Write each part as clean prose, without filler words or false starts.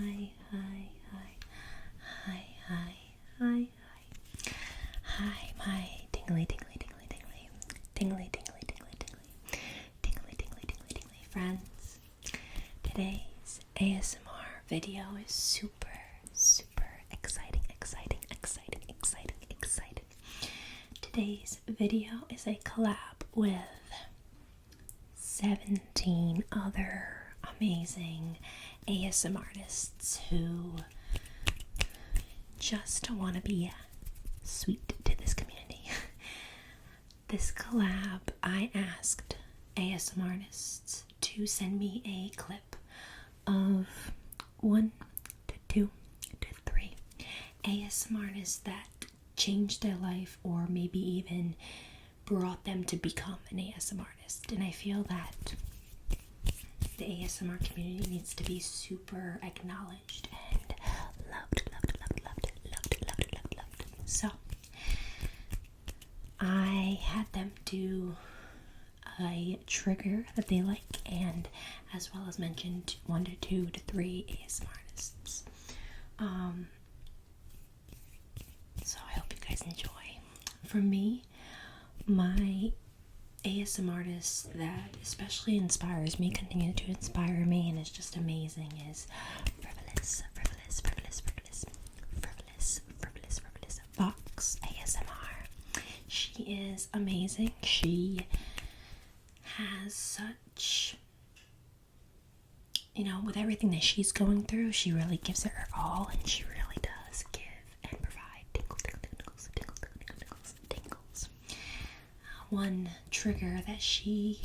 Hi, hi, hi, hi, hi, hi, hi. Hi, my tingly, tingly, tingly, tingly, tingly, tingly, tingly, tingly, tingly, tingly, tingly, tingly friends. Today's ASMR video is super exciting. Today's video is a collab with 17 other amazing ASMR artists who just want to be sweet to this community. This collab, I asked ASMR artists to send me a clip of 1 to 2 to 3 ASMR artists that changed their life or maybe even brought them to become an ASMR artist. And I feel that the ASMR community needs to be super acknowledged and loved. So I had them do a trigger that they like, and as well as mentioned 1 to 2 to 3 ASMR artists. So I hope you guys enjoy. For me, my ASMR artist that especially inspires me, continue to inspire me, and is just amazing is Frivolous Fox ASMR. She is amazing. She has such, with everything that she's going through, she really gives it her all, and she really does give and provide tingles. One trigger that she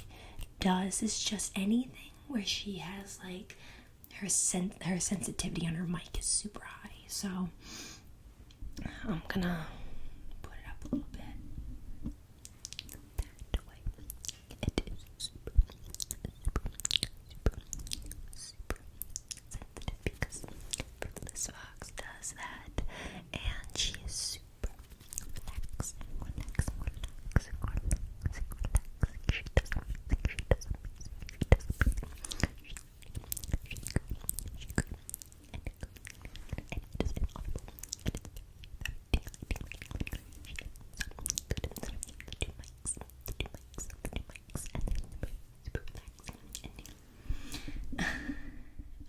does is just anything where she has like her sensitivity on her mic is super high. So I'm gonna put it up a little bit. That way. It is super sensitive because Frivolous Fox does that, and she is super relaxing.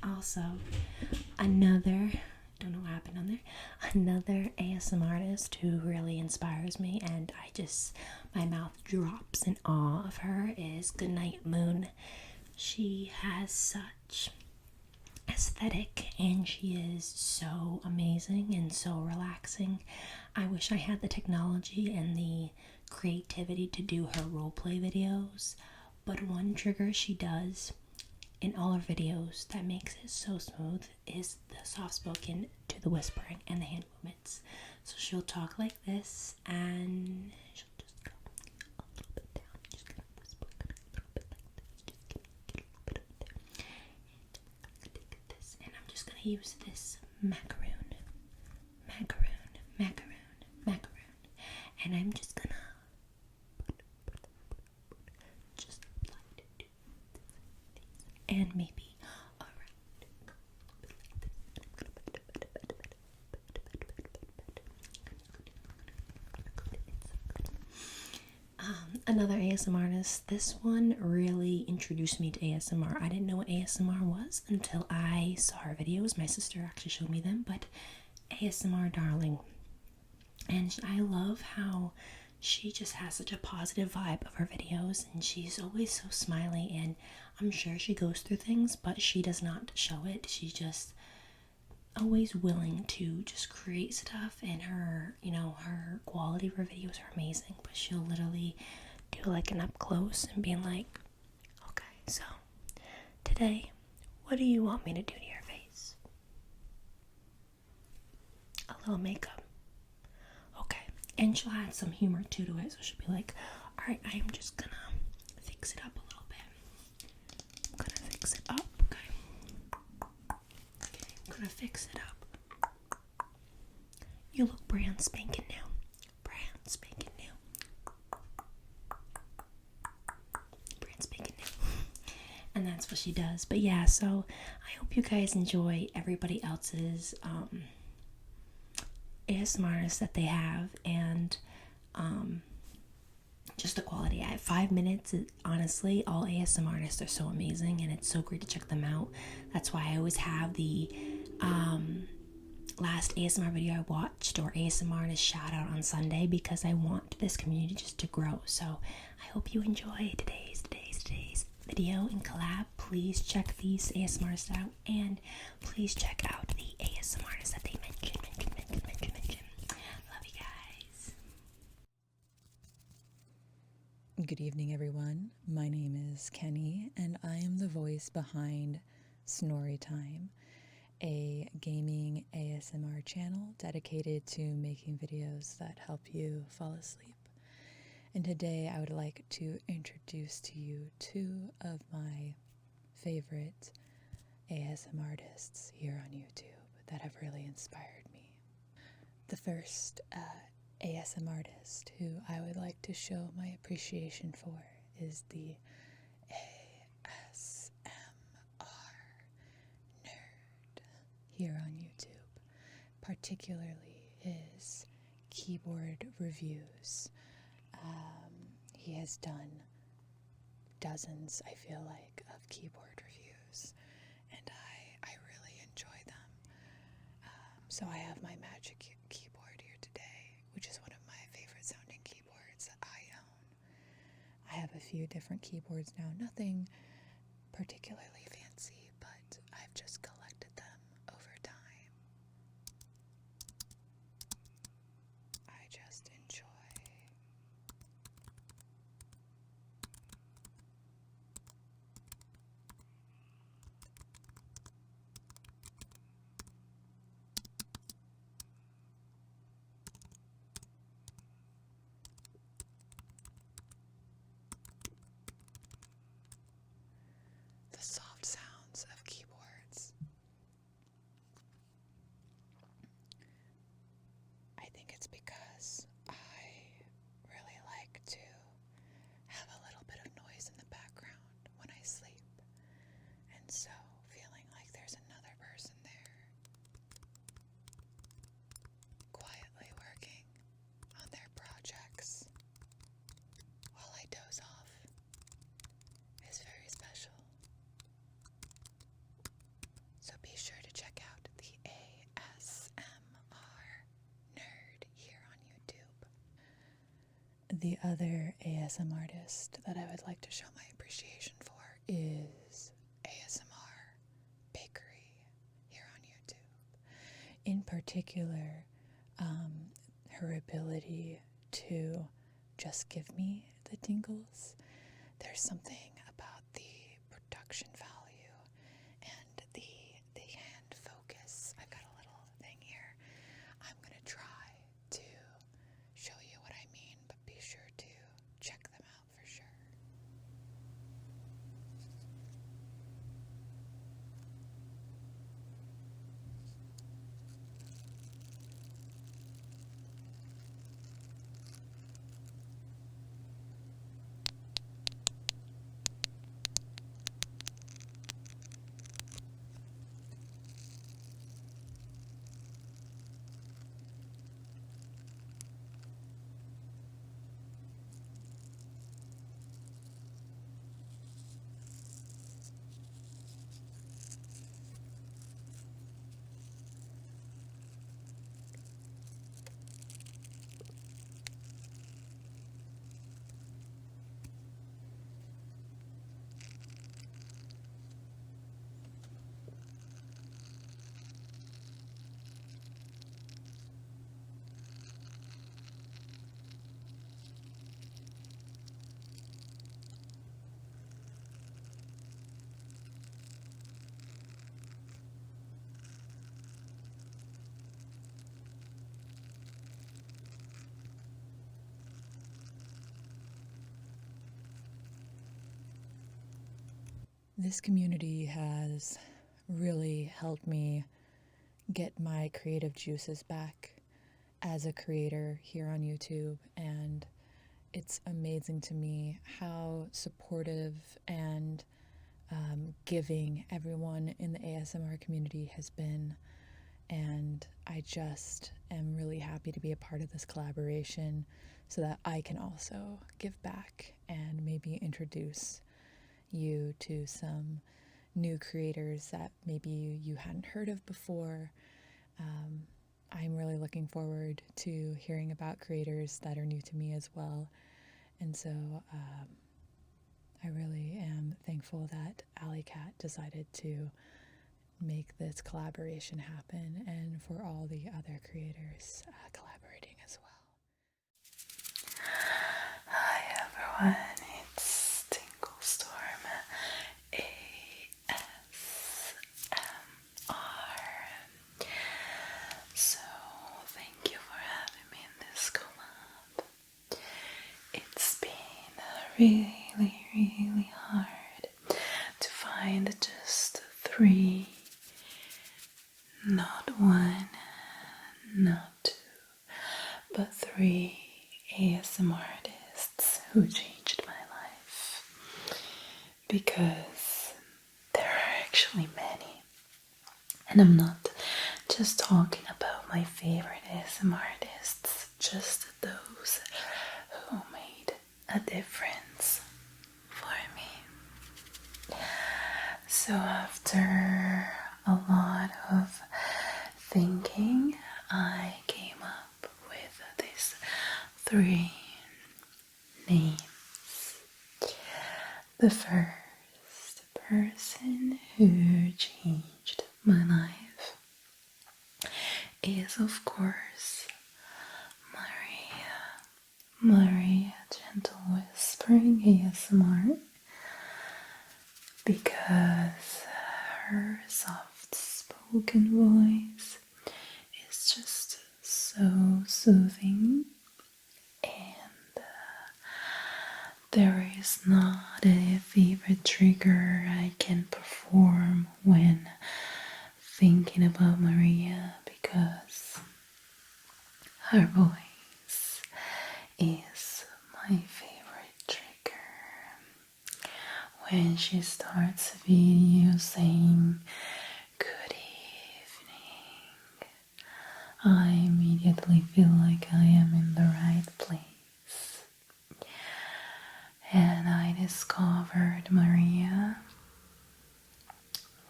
Also, don't know what happened on there, another ASMR artist who really inspires me and my mouth drops in awe of her is Goodnight Moon. She has such aesthetic and she is so amazing and so relaxing. I wish I had the technology and the creativity to do her roleplay videos, but one trigger she does in all her videos that makes it so smooth is the soft spoken to the whispering and the hand movements. So she'll talk like this and she'll just go a little bit down, just gonna whisper a little bit like this, just get a little bit up there. And this, and I'm just gonna use this macaroon, and I'm just gonna and maybe around another ASMR artist. This one really introduced me to ASMR. I didn't know what ASMR was until I saw her videos. My sister actually showed me them, but ASMR Darling. And I love how she just has such a positive vibe of her videos, and she's always so smiley, and I'm sure she goes through things, but she does not show it. She's just always willing to just create stuff, and her quality of her videos are amazing, but she'll literally do like an up close and being like, okay, so today, what do you want me to do to your face? A little makeup. And she'll add some humor too to it, so she'll be like, alright, I am just gonna fix it up a little bit. I'm gonna fix it up, okay, I'm gonna fix it up. You look brand spanking new. And that's that's what she does. But yeah, so I hope you guys enjoy everybody else's ASMRs that they have, and just the quality. At 5 minutes, honestly, all ASMR artists are so amazing, and it's so great to check them out. That's why I always have the last ASMR video I watched or ASMR artist shout out on Sunday, because I want this community just to grow. So I hope you enjoy today's video and collab. Please check these ASMR artists out, and please check out the ASMR artists that they mention. Love you guys. Good evening, everyone. My name is Kenny, and I am the voice behind Snory Time, a gaming ASMR channel dedicated to making videos that help you fall asleep. And today I would like to introduce to you two of my favorite ASMR artists here on YouTube that have really inspired me. The first ASMR artist who I would like to show my appreciation for is the ASMR nerd here on YouTube, particularly his keyboard reviews. He has done dozens, I feel like, of keyboard reviews, and I really enjoy them. So I have my Magic keyboard here today, which is one of my favorite sounding keyboards that I own. I have a few different keyboards now, nothing particularly fancy, but I've just collected them over time. I just enjoy the soft sounds of keyboards. I think it's because I really like to have a little bit of noise in the background when I sleep, and so feeling like there's another person there quietly working on their projects while I doze off is very special. So be sure to check out the ASMR nerd here on YouTube. The other ASMR artist that I would like to show my appreciation for is ASMR Bakery here on YouTube. In particular, her ability to just give me the tingles. There's something about the production value and the hand focus. I've got a little thing here. I'm going to try to show you what I mean, but be sure to check them out for sure. This community has really helped me get my creative juices back as a creator here on YouTube, and it's amazing to me how supportive and giving everyone in the ASMR community has been, and I just am really happy to be a part of this collaboration so that I can also give back and maybe introduce you to some new creators that maybe you hadn't heard of before. I'm really looking forward to hearing about creators that are new to me as well. And so I really am thankful that Alley Cat decided to make this collaboration happen, and for all the other creators collaborating as well. Hi everyone, it's Tingle Storm ASMR. So thank you for having me in this collab. It's been really hard to find just 3, not 1, not 2, but 3 ASM artists who changed my life, because there are actually many, and I'm not just talking about my favorite ASM artists, just those who made a difference for me. So after a lot of thinking, I came up with these 3 names. The first person who changed my life is, of course, Maria Gentle Whispering ASMR, because her soft-spoken voice is just so soothing, and there is not a favorite trigger I can perform when thinking about Maria, because her voice is my favorite trigger. When she starts a video saying good evening, I immediately feel like I am in the right place. And I discovered Maria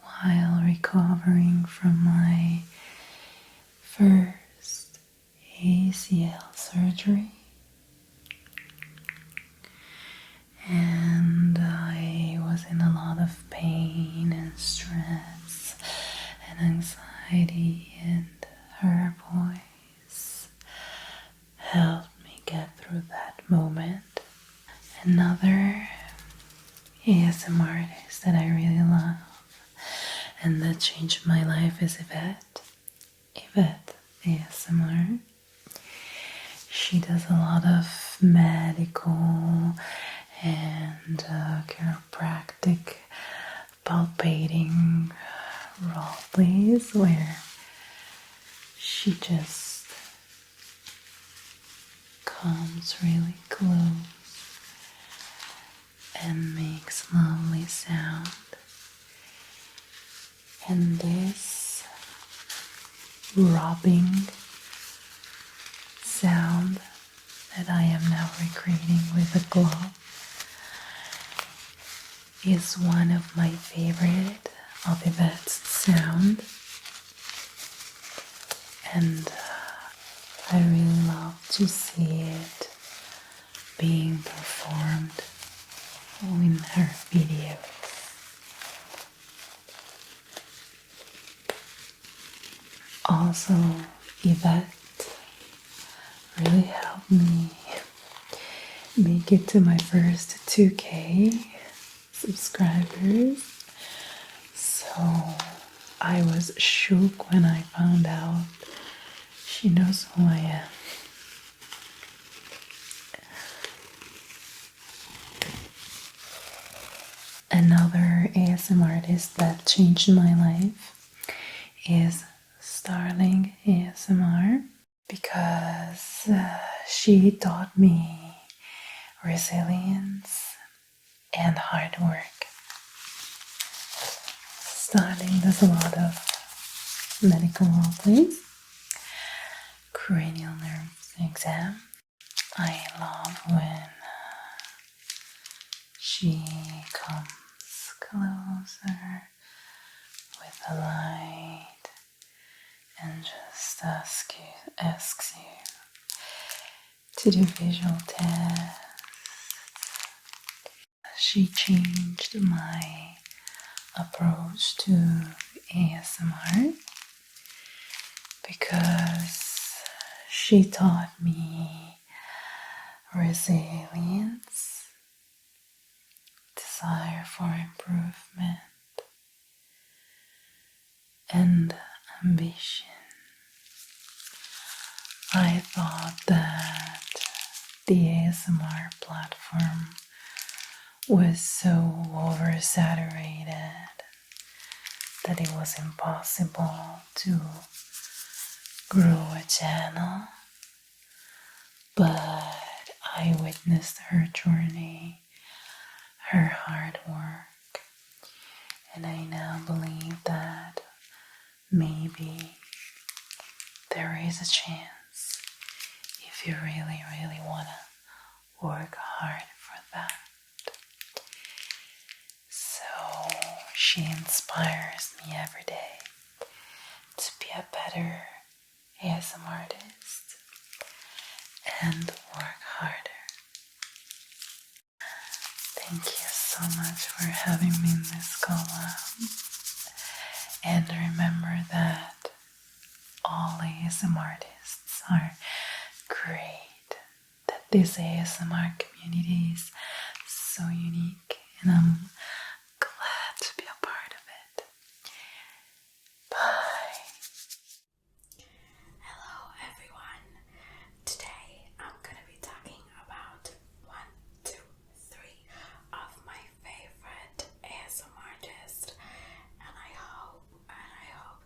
while recovering from my first ACL surgery. And I was in a lot of pain and stress and anxiety, and her voice helped me get through that moment. Another ASM artist that I really love and that changed my life is Yvette ASMR. She does a lot of medical and chiropractic palpating role plays where she just comes really close and makes lovely sound. And this rubbing sound that I am now recreating with a glove is one of my favorite of Yvette's sound, and I really love to see it being performed in her videos. Also, Yvette really helped me make it to my first 2K subscribers. So I was shook when I found out she knows who I am. Another ASM artist that changed my life is Starling ASMR, because she taught me resilience and hard work. styling does a lot of medical roleplays, cranial nerves exam. I love when she comes closer with a light and just asks you to do visual tests. She changed my approach to ASMR because she taught me resilience, desire for improvement, and ambition. I thought that the ASMR platform was so oversaturated that it was impossible to grow a channel, but I witnessed her journey, her hard work, and I now believe that maybe there is a chance if you really, really want to work hard for that. So she inspires me every day to be a better ASMR artist and work harder. Thank you so much for having me in this collab. And remember that all ASMR artists are great, that this ASMR community is so unique, and I'm glad to be a part of it. Bye. Hello everyone. Today I'm gonna be talking about 1, 2, 3 of my favorite ASMR artists, and I hope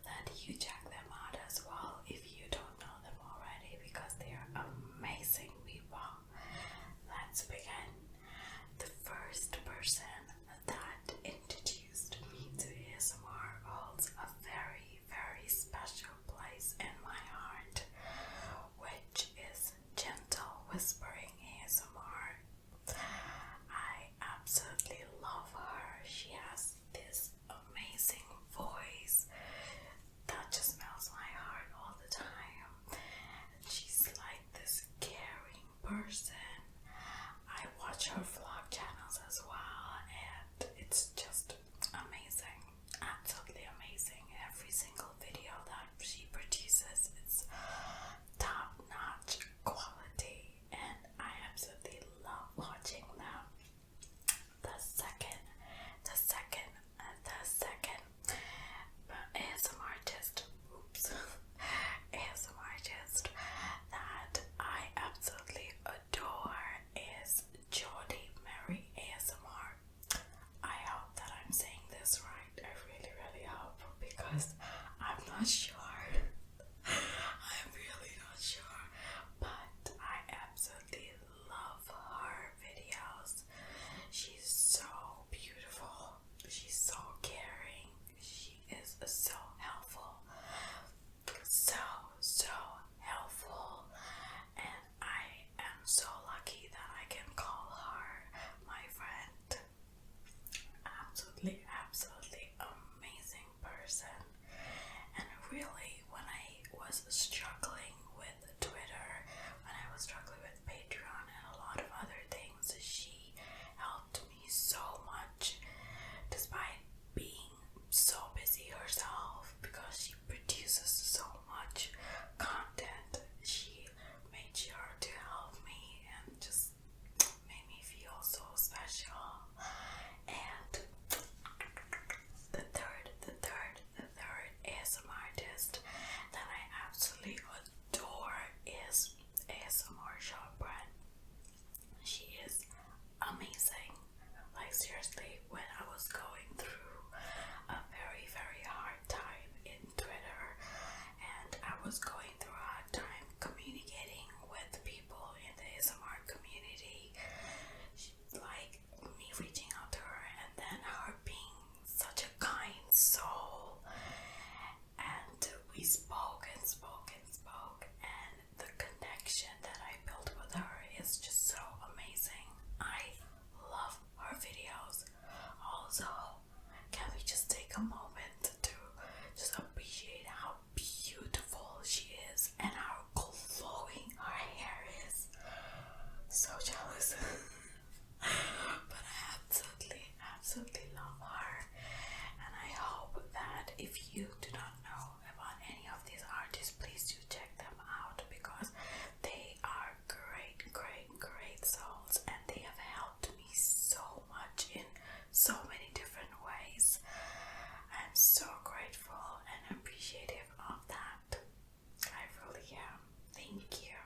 that you check them out as well if you don't know them already, because they are amazing people. Let's begin. The first person that introduced me to ASMR holds a very, very special place in my heart, which is Gentle Whispering ASMR. I absolutely love her. She has this amazing voice that just melts my heart all the time. She's like this caring person. I watch her vlog channels as well, and it's just amazing, absolutely amazing. Every single video that she produces is top-notch quality, and I absolutely love watching them. The second ASMR artist, ASMR artist that I absolutely adore is Jody Mary ASMR. I hope that I'm saying this right. I really, really hope, because I'm not sure. I'm really not sure, but I absolutely love her videos. She's so beautiful. She's so caring. She is so helpful. So helpful. And I am so lucky that I can call her my friend. Absolutely amazing person. And really, when I was struggling with Twitter, when I was struggling with Patreon and a lot of other things, she helped me so much, despite being so busy herself, because she produces so much content. She made sure to help me and just made me feel so special. And the third ASMR artist that I absolutely we spoke and spoke and spoke, and the connection that I built with her is just so amazing. I love her videos. Also, can we just take a moment to just appreciate how beautiful she is and how glowing her hair is? So jealous. But I absolutely love her, and I hope that if you do not know about any of these artists, please do check them out, because they are great souls, and they have helped me so much in so many different ways. I'm so grateful and appreciative of that. I really am. Thank you.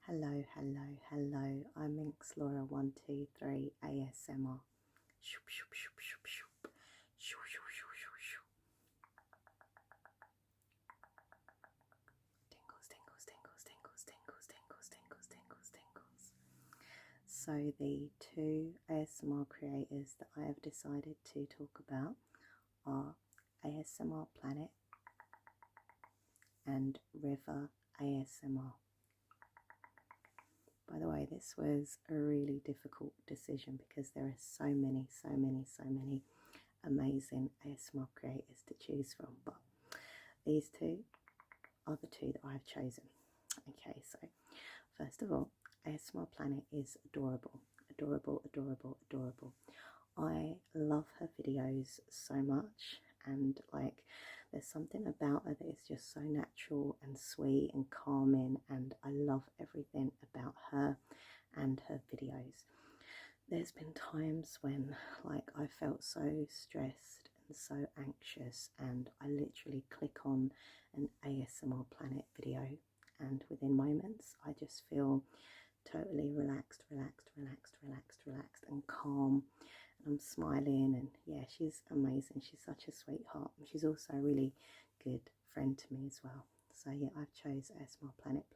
Hello, I'm Minx Laura 123 ASMR. Shoop, shoop, shoop, shoop, shoop. Shoo, shoo, shoo, shoo, shoo. Tingles, tingles, tingles, tingles, tingles, tingles, tingles, tingles, tingles. So the two ASMR creators that I have decided to talk about are ASMR Planet and River ASMR. By the way, this was a really difficult decision because there are so many amazing ASMR creators to choose from, but these two are the two that I've chosen. Okay, so first of all, ASMR Planet is adorable. I love her videos so much, and like there's something about her that is just so natural and sweet and calming, and I love everything about her and her videos. There's been times when like I felt so stressed and so anxious, and I literally click on an ASMR Planet video, and within moments I just feel totally relaxed and calm. I'm smiling, and yeah, she's amazing. She's such a sweetheart, and she's also a really good friend to me as well. So yeah, I've chose ASMR Planet,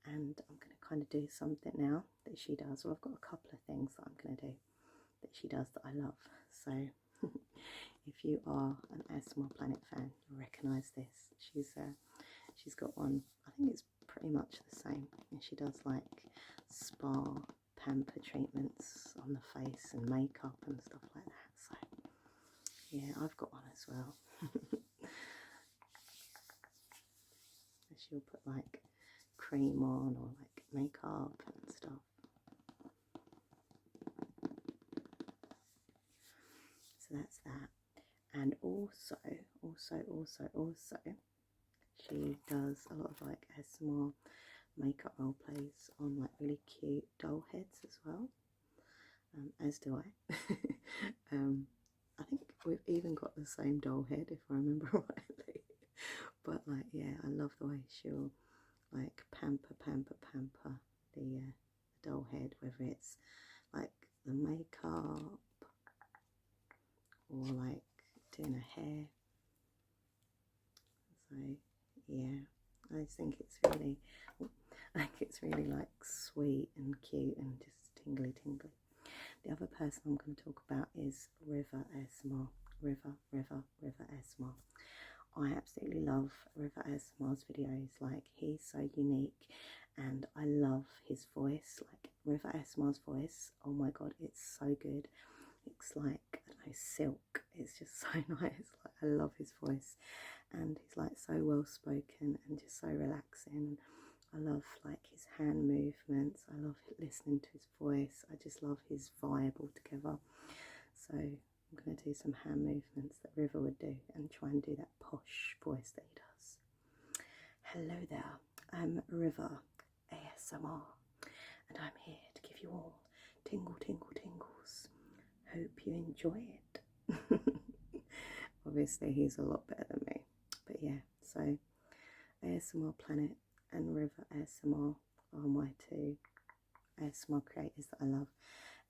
and I'm going to kind of do something now that she does. Well, I've got a couple of things that I'm going to do that she does that I love. So if you are an ASMR Planet fan, you'll recognise this. She's got one, I think it's pretty much the same, and she does like spa pamper treatments on the face and makeup and stuff like that. So yeah, I've got one as well. She'll put like cream on or like makeup and stuff. So that's that. And also she does a lot of like ASMR makeup role plays on like really cute doll heads as well, as do I. I think we've even got the same doll head if I remember rightly. But like yeah, I love the way she'll like pamper the doll head, whether it's like the makeup or like doing her hair. So yeah, I just think it's really like sweet and cute and just tingly. The other person I'm going to talk about is River ASMR. River ASMR. I absolutely love River ASMR's videos. Like, he's so unique, and I love his voice. Like, River ASMR's voice, oh my god, it's so good. It's like, I don't know, silk. It's just so nice. Like, I love his voice, and he's like so well spoken and just so relaxing. I love like his hand movements. I love listening to his voice. I just love his vibe altogether. So I'm going to do some hand movements that River would do and try and do that posh voice that he does. Hello there, I'm River ASMR, and I'm here to give you all tingles. Hope you enjoy it. Obviously he's a lot better than me, but yeah, so ASMR Planet and River ASMR are my two ASMR creators that I love.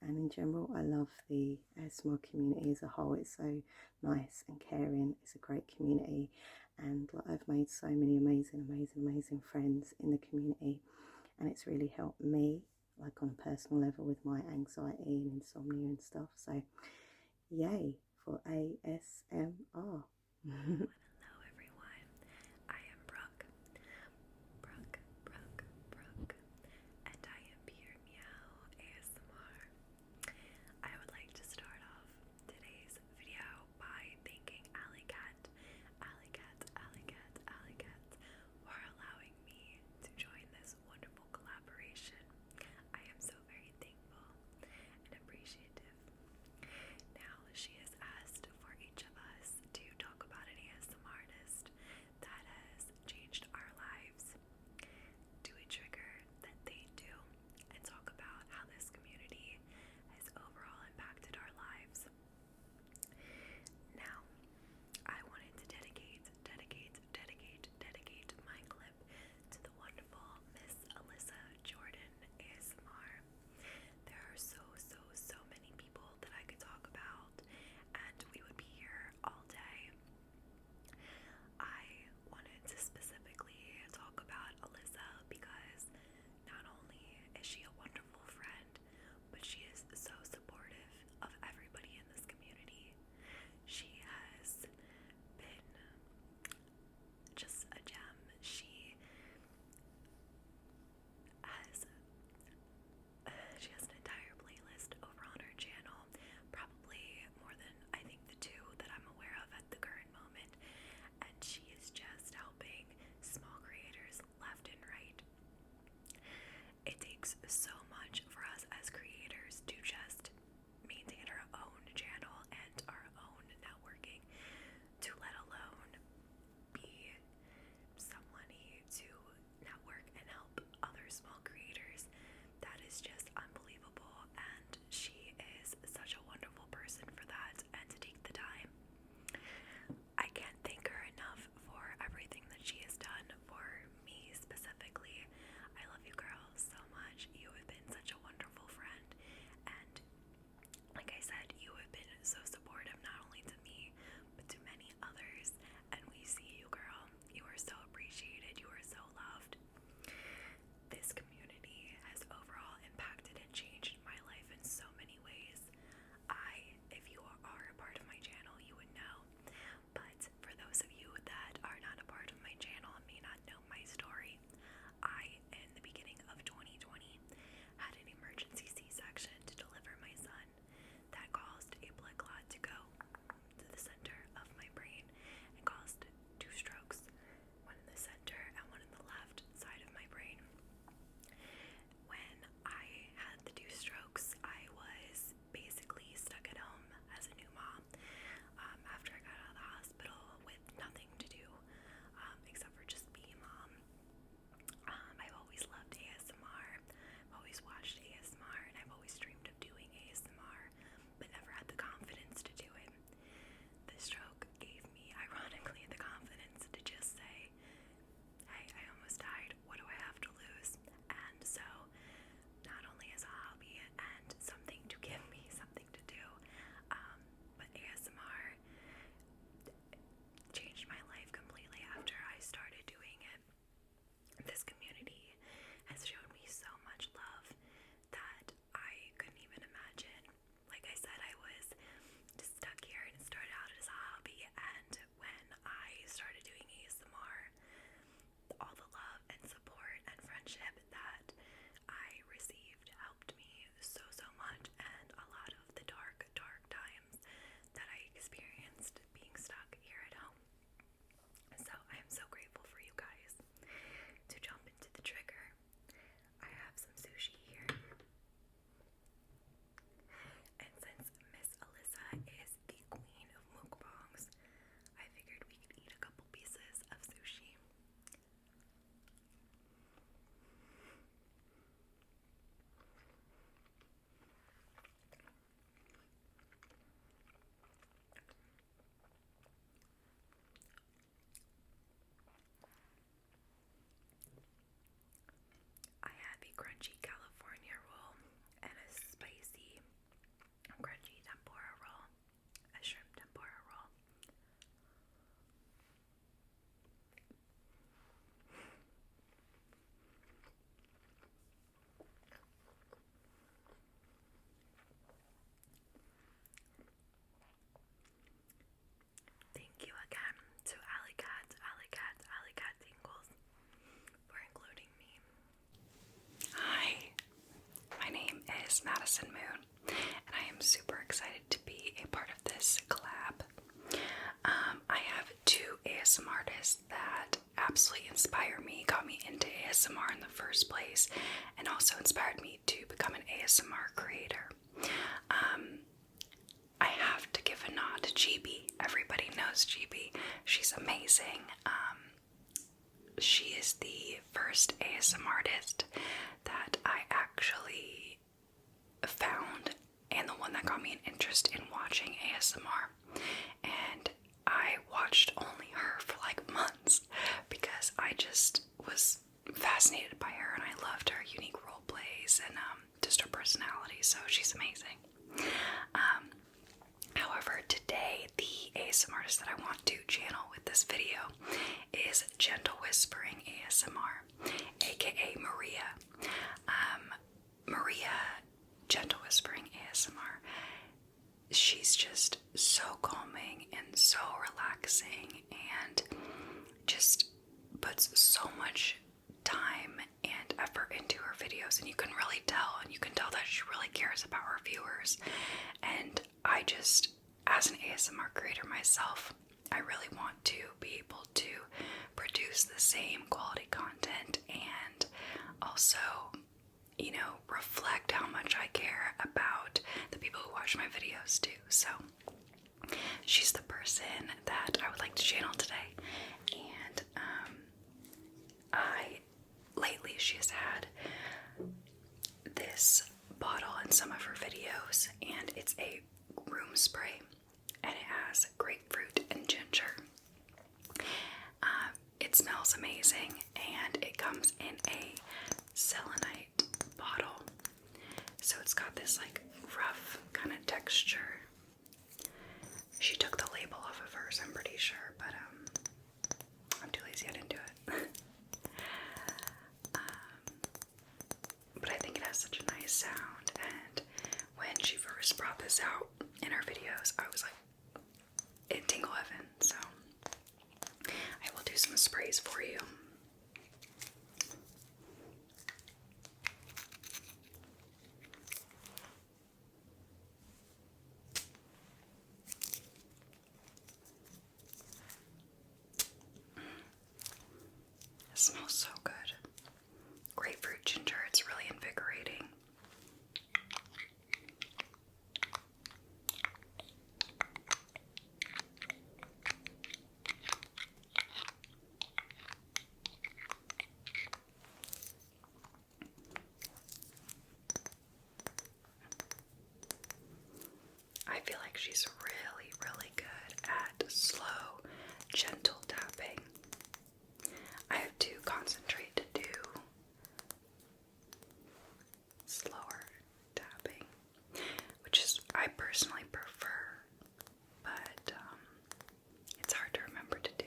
And in general, I love the ASMR community as a whole. It's so nice and caring. It's a great community, and like, I've made so many amazing friends in the community, and it's really helped me like on a personal level with my anxiety and insomnia and stuff. So yay for ASMR. Hello everyone, I am Brook, Brook, and I am Pure Meow ASMR. I would like to start off today's video by thanking Alley Cat for allowing me to join this wonderful collaboration. I am so very thankful and appreciative. Now, she has asked for each of us to talk about an ASMR Madison Moon, and I am super excited to be a part of this collab. I have two ASMR artists that absolutely inspire me, got me into ASMR in the first place, and also inspired me to become an ASMR creator. I have to give a nod to GB. Everybody knows GB. She's amazing. She is the first ASMR artist that I actually found, and the one that got me an interest in watching ASMR. And I watched only her for like months because I just was fascinated by her, and I loved her unique role plays and just her personality. So she's amazing. However, today the ASMR artist that I want to channel with this video is Gentle Whispering ASMR, aka Maria. Maria Gentle Whispering ASMR. She's just so calming and so relaxing, and just puts so much time and effort into her videos, and you can really tell, that she really cares about her viewers. And I just, as an ASMR creator myself, I really want to be able to produce the same quality content and also, reflect how much I care about the people who watch my videos too. So she's the person that I would like to channel today. And lately she has had this bottle in some of her videos, and it's a room spray, and it has grapefruit and ginger. It smells amazing, and it comes in a selenite bottle, so it's got this like rough kind of texture. She took the label off of hers, I'm pretty sure, but I'm too lazy, I didn't do it. But I think it has such a nice sound, and when she first brought this out in her videos, I was like in tingle heaven. So I will do some sprays for you. It smells so good. Grapefruit ginger, it's really invigorating. I feel like she's really, really good at slow, gentle tapping. I have to concentrate to do slower tapping, which is I personally prefer, but it's hard to remember to do.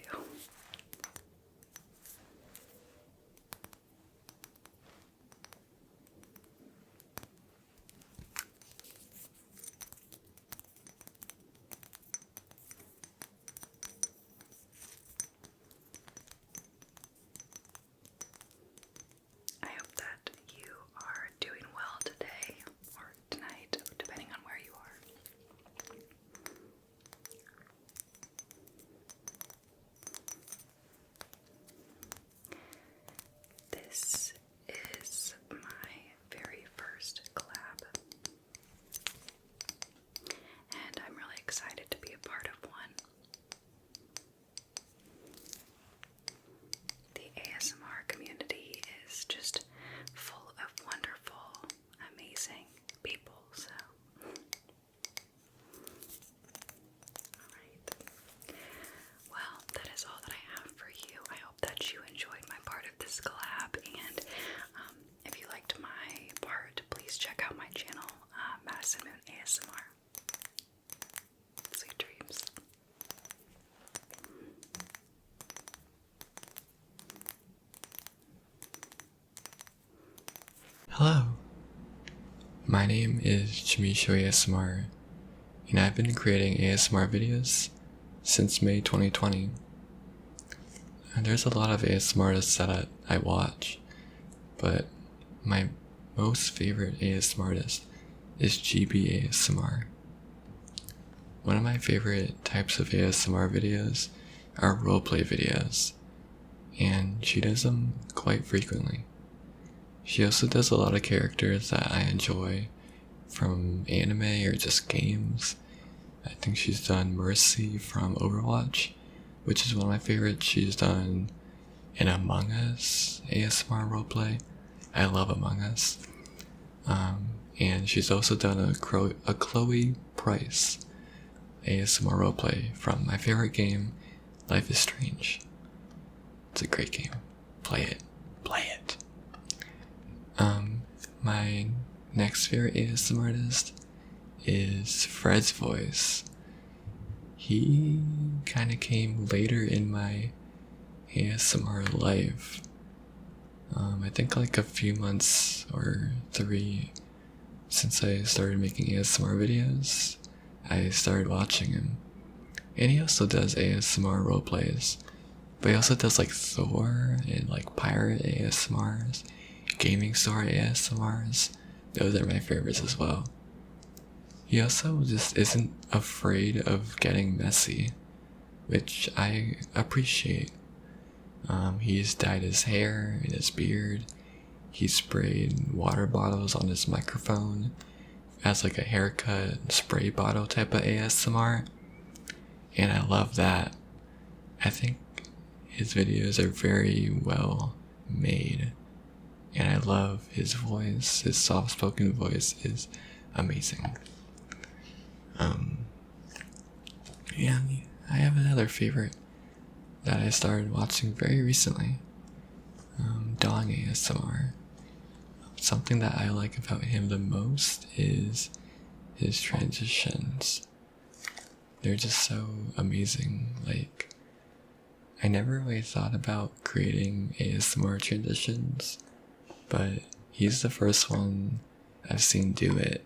I hope that you are doing well today or tonight, depending on where you are. This is my very first collab, and I'm really excited to be a part of one. The ASMR community is just full of wonderful, amazing people, so. Alright. Well, that is all that I have for you. I hope that you enjoyed my part of this collab, and if you liked my part, please check out my channel, Madison Moon ASMR. Sweet dreams. Hello, my name is Showie ASMR, and I've been creating ASMR videos since May 2020. And there's a lot of ASMR artists that I watch, but my most favorite ASMR artist is GB ASMR. One of my favorite types of ASMR videos are roleplay videos, and she does them quite frequently. She also does a lot of characters that I enjoy from anime or just games. I think she's done Mercy from Overwatch, which is one of my favorites. She's done an Among Us ASMR roleplay. I love Among Us. And she's also done a Chloe Price ASMR roleplay from my favorite game, Life is Strange. It's a great game. Play it. Play it. My next favorite ASMR artist is Fred's Voice. He kind of came later in my ASMR life. I think like a few months or 3 since I started making ASMR videos, I started watching him. And he also does ASMR roleplays, but he also does like Thor and like pirate ASMRs, gaming store ASMRs. Those are my favorites as well. He also just isn't afraid of getting messy, which I appreciate. He's dyed his hair and his beard. He sprayed water bottles on his microphone as like a haircut spray bottle type of ASMR. And I love that. I think his videos are very well made. And I love his voice. His soft-spoken voice is amazing. And I have another favorite that I started watching very recently. Dong ASMR. Something that I like about him the most is his transitions. They're just so amazing. Like, I never really thought about creating ASMR transitions, but he's the first one I've seen do it,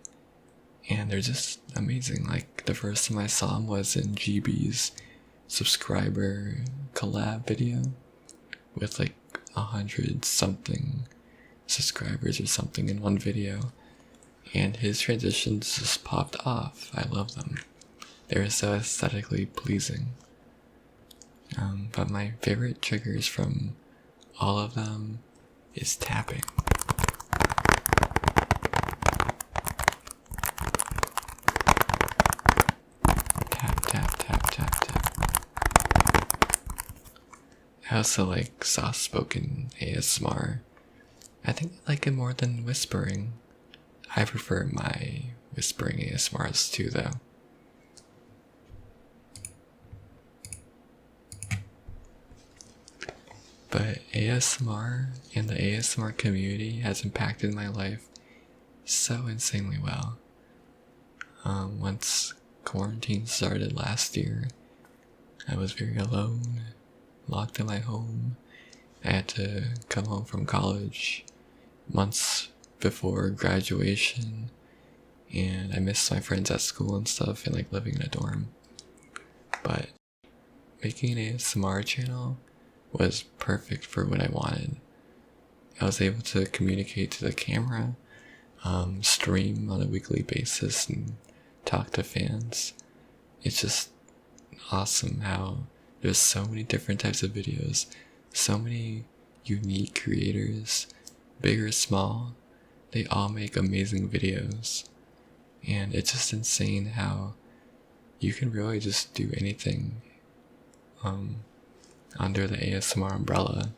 and they're just amazing. Like, the first time I saw him was in GB's subscriber collab video with like 100 something subscribers or something in one video, and his transitions just popped off. I love them. They're so aesthetically pleasing. But my favorite triggers from all of them is tapping. Tap, tap, tap, tap, tap. I also like soft-spoken ASMR. I think I like it more than whispering. I prefer my whispering ASMRs too, though. But ASMR and the ASMR community has impacted my life so insanely well. Once quarantine started last year, I was very alone, locked in my home. I had to come home from college months before graduation, and I missed my friends at school and stuff, and like living in a dorm. But making an ASMR channel was perfect for what I wanted. I was able to communicate to the camera, stream on a weekly basis, and talk to fans. It's just awesome how there's so many different types of videos, so many unique creators, big or small. They all make amazing videos, and it's just insane how you can really just do anything under the ASMR umbrella.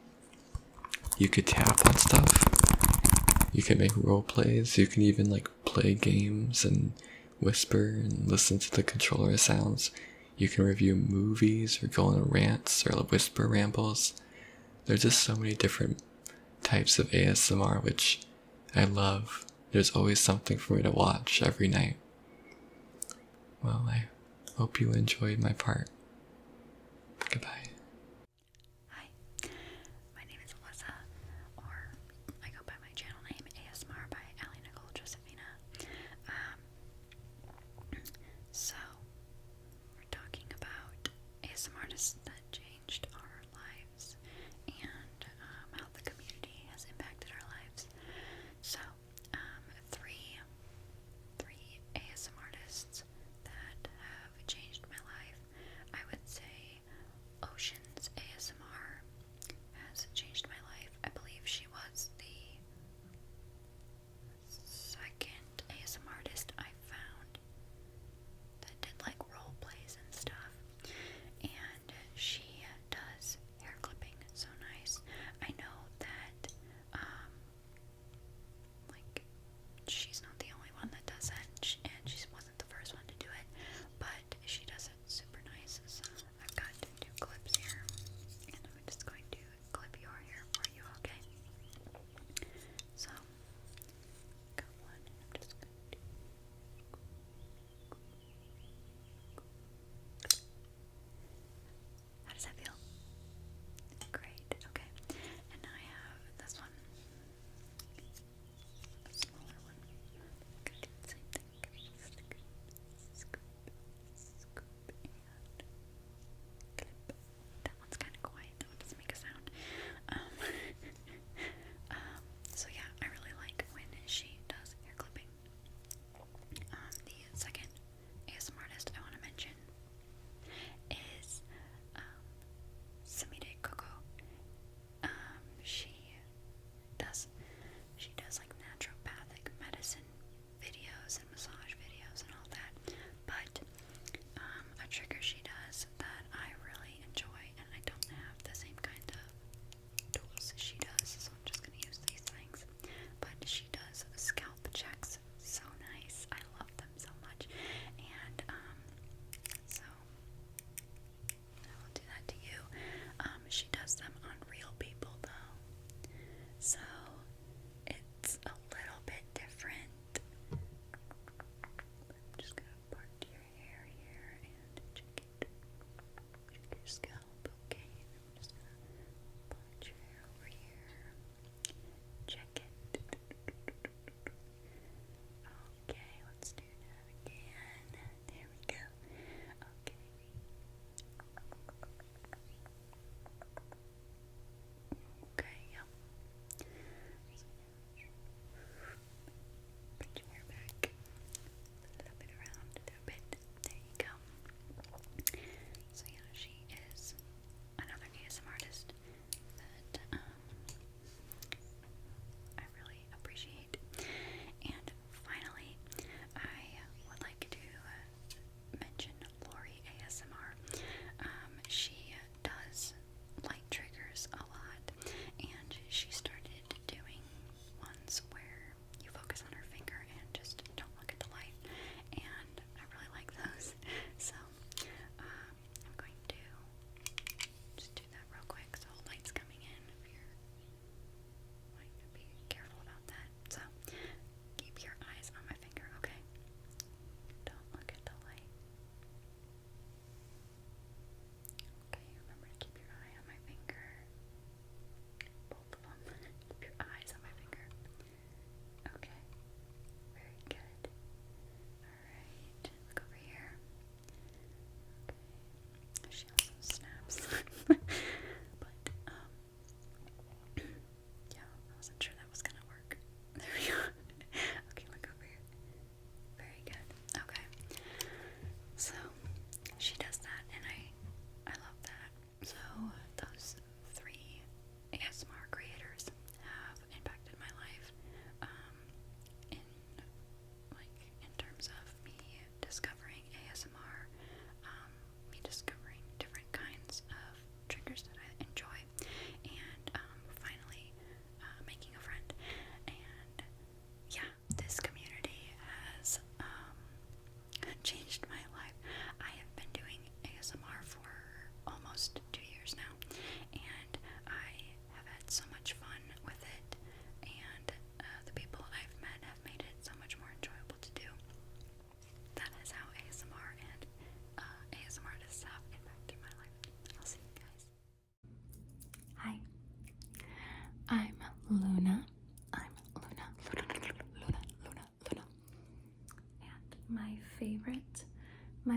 You could tap on stuff, you can make role plays, you can even like play games and whisper and listen to the controller sounds. You can review movies or go on rants or whisper rambles. There's just so many different types of ASMR, which I love. There's always something for me to watch every night. Well, I hope you enjoyed my part. Goodbye. Hi, my name is Alyssa, or I go by my channel name ASMR by Ali Nicole Josephina. So, we're talking about ASMR artists that changed our lives and how the community has impacted our lives. So, three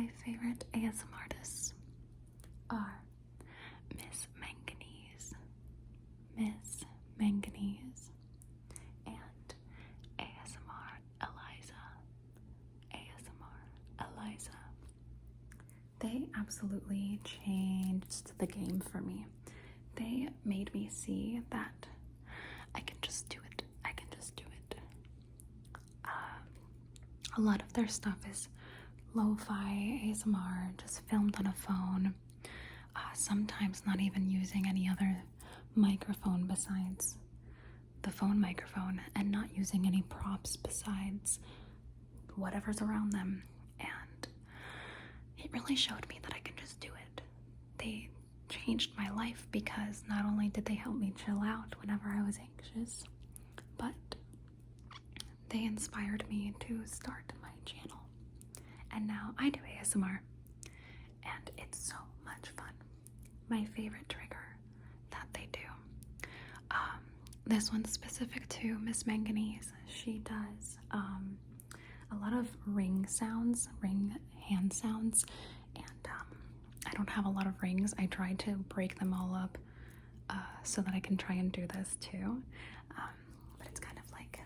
my favorite ASMR artists are Miss Manganese, and ASMR Eliza. They absolutely changed the game for me. They made me see that I can just do it. A lot of their stuff is lo-fi ASMR, just filmed on a phone. Sometimes not even using any other microphone besides the phone microphone, and not using any props besides whatever's around them. And it really showed me that I can just do it. They changed my life because not only did they help me chill out whenever I was anxious, but they inspired me to start my channel. And now I do ASMR, and it's so much fun. My favorite trigger that they do. This one's specific to Miss Manganese. She does a lot of ring hand sounds, and I don't have a lot of rings. I tried to break them all up so that I can try and do this too. But it's kind of like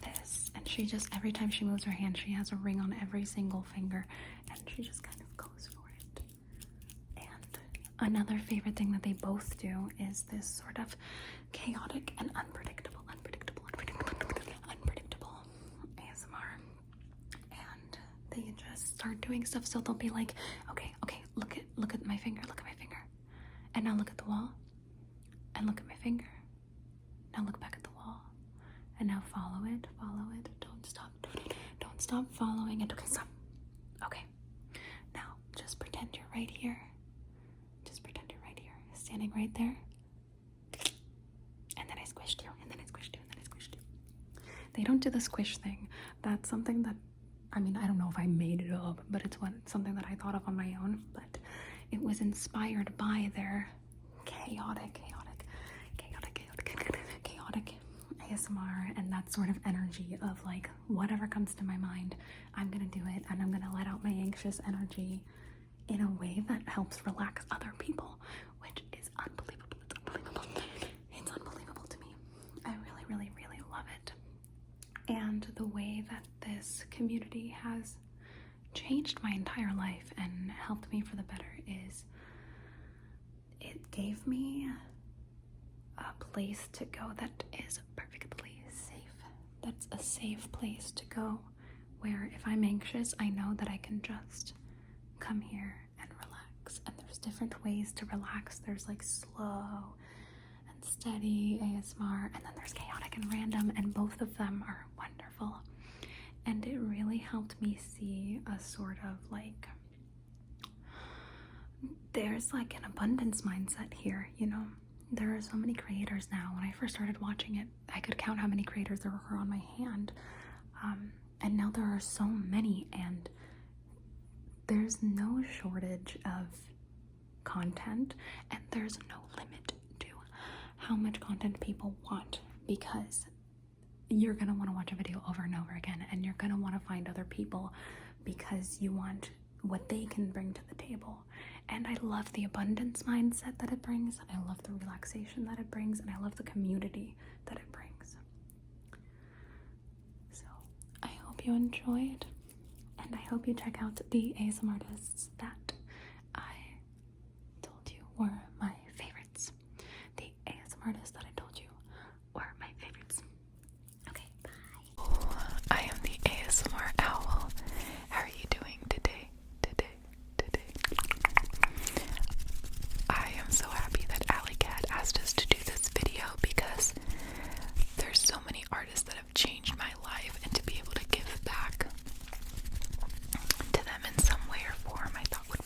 this, and she just, every time she moves her hand, she has a ring on every single finger, and she just kind of goes for it. And another favorite thing that they both do is this sort of chaotic and unpredictable ASMR. And they just start doing stuff. So they'll be like, okay, look at my finger, and now look at the wall, and look at my finger, now look back at the wall, and now follow it, don't stop following it. Okay, stop. Okay, now just pretend you're right here, standing right there, and then I squished you, and then I squished you. They don't do the squish thing. That's something that, I mean, I don't know if I made it up, but it's something that I thought of on my own. But it was inspired by their chaotic ASMR, and that sort of energy of like, whatever comes to my mind, I'm gonna do it, and I'm gonna let out my anxious energy in a way that helps relax other people, which is unbelievable. It's unbelievable to me. I really love it. And the way that this community has changed my entire life and helped me for the better is it gave me a place to go that is perfectly safe. That's a safe place to go, where if I'm anxious, I know that I can just come here and relax. And there's different ways to relax. There's like slow and steady ASMR, and then there's chaotic and random, and both of them are wonderful. And it really helped me see a sort of like, there's like an abundance mindset here, you know? There are so many creators now. When I first started watching it, I could count how many creators there were on my hand. And now there are so many, and there's no shortage of content, and there's no limit to how much content people want, because you're gonna want to watch a video over and over again, and you're gonna want to find other people because you want what they can bring to the table. And I love the abundance mindset that it brings, and I love the relaxation that it brings, and I love the community that it brings. So I hope you enjoyed, and I hope you check out the ASMR artists that I told you were my favorites. The ASMR artists that I told you were my favorites. Okay, bye. I am the ASMR owl. How are you doing today? I am so happy that Alley Cat asked us to do this video, because there's so many artists that have changed my life, and to be able to give back to them in some way or form, I thought would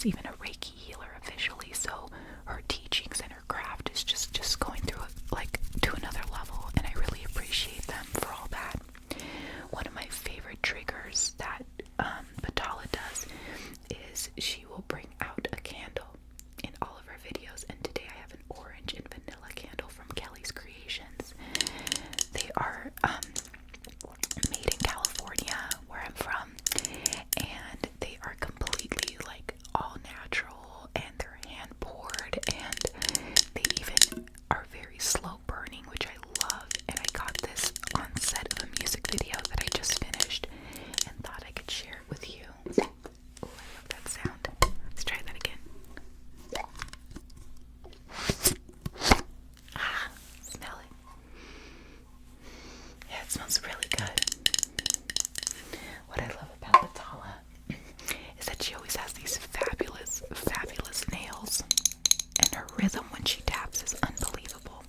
is even a Reiki healer officially, so her teachings and her craft is just going through it like to another level, and I really appreciate them for all that. One of my favorite triggers that Batala does is she will bring out a candle in all of her videos, and today I have an orange and vanilla candle from Kelly's Creations. They are made in California, where I'm from, and they are completely like all natural, and they're hand poured, and they even are very slow burning, which I love. And I got this on set of a music video that I just finished and thought I could share it with you. Oh, I love that sound. Let's try that again. Smell it. Yeah, it smells really good. What I love about Batala is that she always has these fabulous, fabulous nails, and her rhythm when she taps is unbelievable.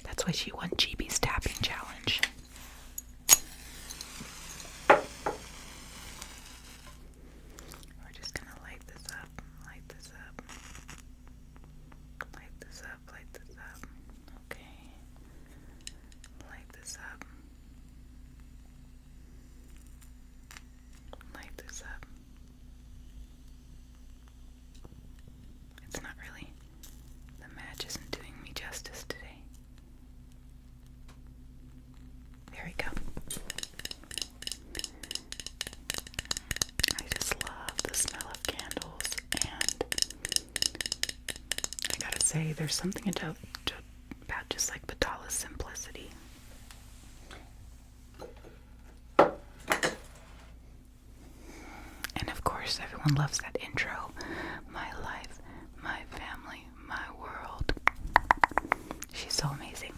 That's why she won GB's tapping challenge. We're just gonna light this up, light this up, light this up, light this up. Okay. Light this up. Light this up. It's not really, the match isn't doing me justice today. There we go. I just love the smell of candles, and I gotta say, there's something about just like Batala's simplicity. And of course, everyone loves that intro. My life, my family, my world. She's so amazing.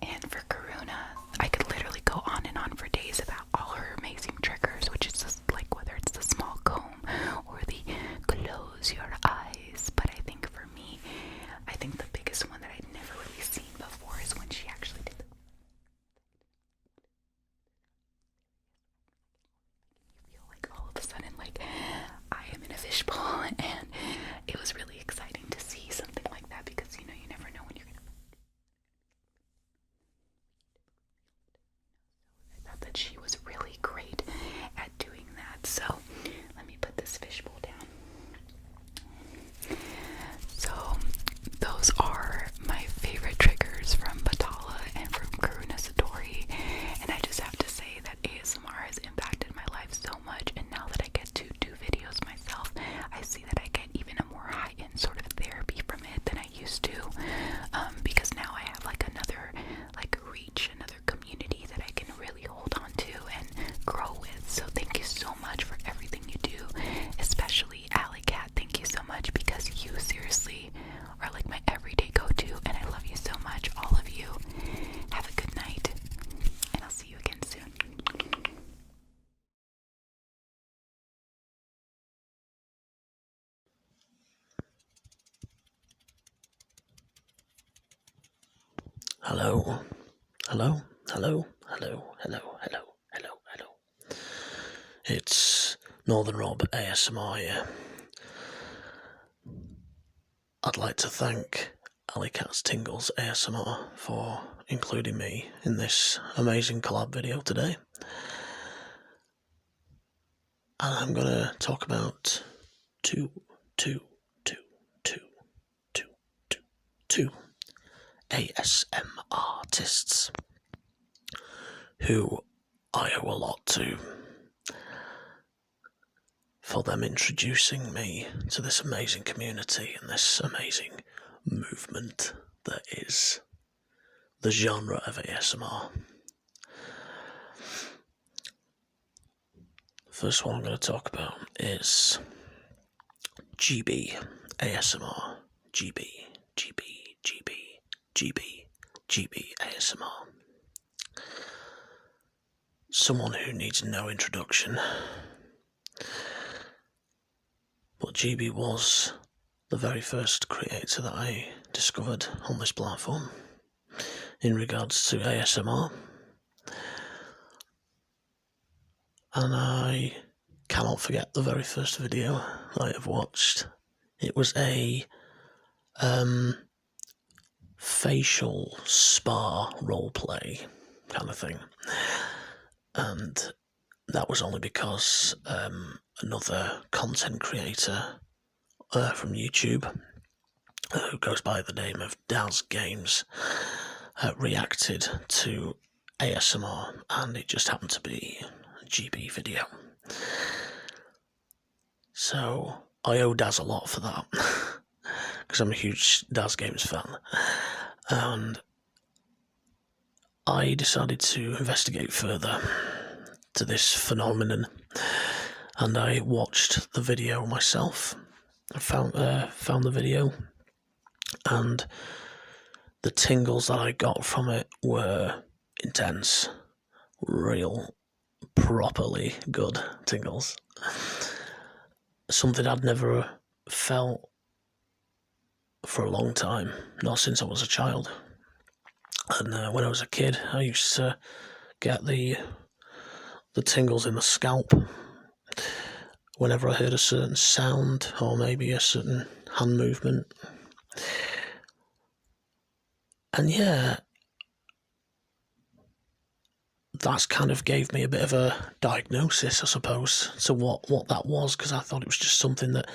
And for Karuna, I could literally go on and on for days about all her amazing triggers, which is just like whether it's the small comb or the close your eyes. But I think for me, I think the biggest one that I'd never really seen before is when she actually did you feel like all of a sudden like I am in a fishbowl, and it was really exciting to see something like that, because you never know when you're gonna. I thought that she was really great at doing that. So let me put this fishbowl down. So those are my favorite triggers from Batala and from Karuna Satori, and I just have to say that ASMR has impacted my life so much, and now that I get to do videos myself, I see that I get even a more high-end sort of therapy from it than I used to, because now I have like another reach, another community that I can really hold on to and grow with. So thank you so much for everything you do, especially Alley Cat. Thank you so much, because you seriously are like my everyday go-to, and I love you so much, all of you. Have a good night, and I'll see you again soon. Hello, hello, hello, hello, hello, hello, hello, hello. It's NorthernRob ASMR here. I'd like to thank Alley Cat's Tingles ASMR for including me in this amazing collab video today. And I'm gonna talk about two ASM artists who I owe a lot to for them introducing me to this amazing community and this amazing movement that is the genre of ASMR. First one I'm going to talk about is GB ASMR. GB ASMR. Someone who needs no introduction. But GB was the very first creator that I discovered on this platform in regards to ASMR. And I cannot forget the very first video I have watched. It was a facial spa roleplay kind of thing, and that was only because another content creator from YouTube, who goes by the name of Daz Games, reacted to ASMR, and it just happened to be a GB video. So I owe Daz a lot for that, because I'm a huge Daz Games fan, and I decided to investigate further to this phenomenon, and I watched the video myself. I found the video, and the tingles that I got from it were intense, real, properly good tingles. Something I'd never felt for a long time, not since I was a child. And when I was a kid, I used to get the tingles in the scalp whenever I heard a certain sound or maybe a certain hand movement. And yeah, that's kind of gave me a bit of a diagnosis, I suppose, to what that was, because I thought it was just something that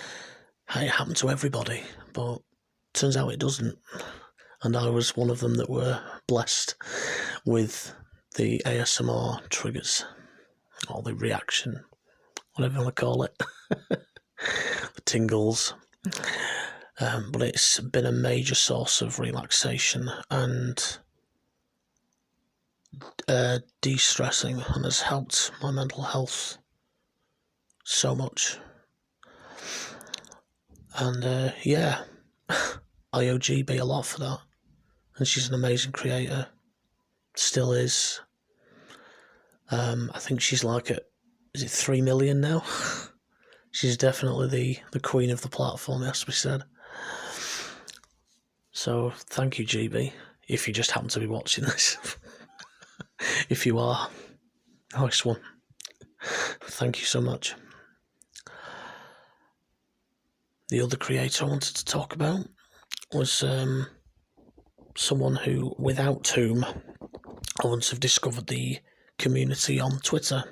it happened to everybody, but turns out it doesn't. And I was one of them that were blessed with the ASMR triggers, or the reaction, whatever you want to call it, the tingles. But it's been a major source of relaxation and de-stressing, and has helped my mental health so much. And yeah, I owe GB a lot for that, and she's an amazing creator, still is. I think she's like at, is it 3 million now? She's definitely the queen of the platform, it has to be said. So thank you, GB, if you just happen to be watching this. If you are, nice one. Thank you so much. The other creator I wanted to talk about was someone who, without whom I wouldn't have discovered the community on Twitter.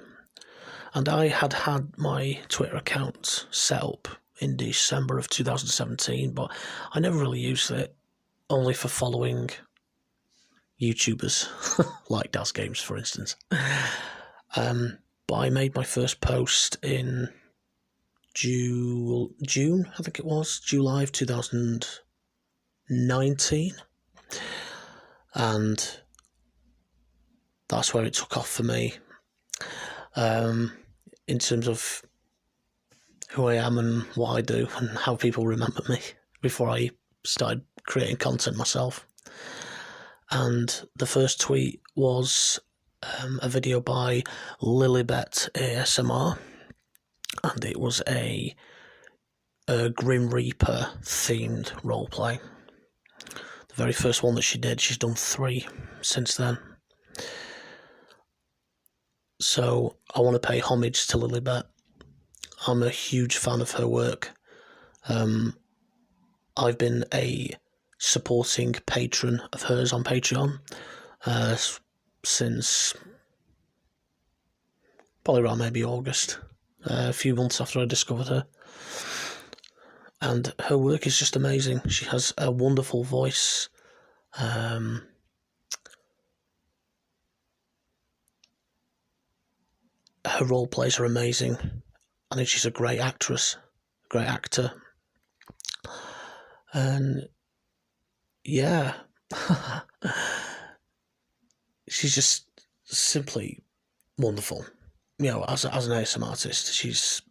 And I had my Twitter account set up in December of 2017, but I never really used it, only for following YouTubers like Daz Games, for instance. But I made my first post in June, I think it was, July of 2019, and that's where it took off for me, in terms of who I am and what I do and how people remember me, before I started creating content myself. And the first tweet was a video by Lilibet ASMR, and it was a Grim Reaper themed roleplay. The very first one that she did, she's done 3 since then. So I want to pay homage to Lilibet. I'm a huge fan of her work. I've been a supporting patron of hers on Patreon since probably around maybe August, a few months after I discovered her. And her work is just amazing. She has a wonderful voice. Her role plays are amazing. I think she's a great actress, great actor. And yeah, she's just simply wonderful. You know, as an ASMR artist, she's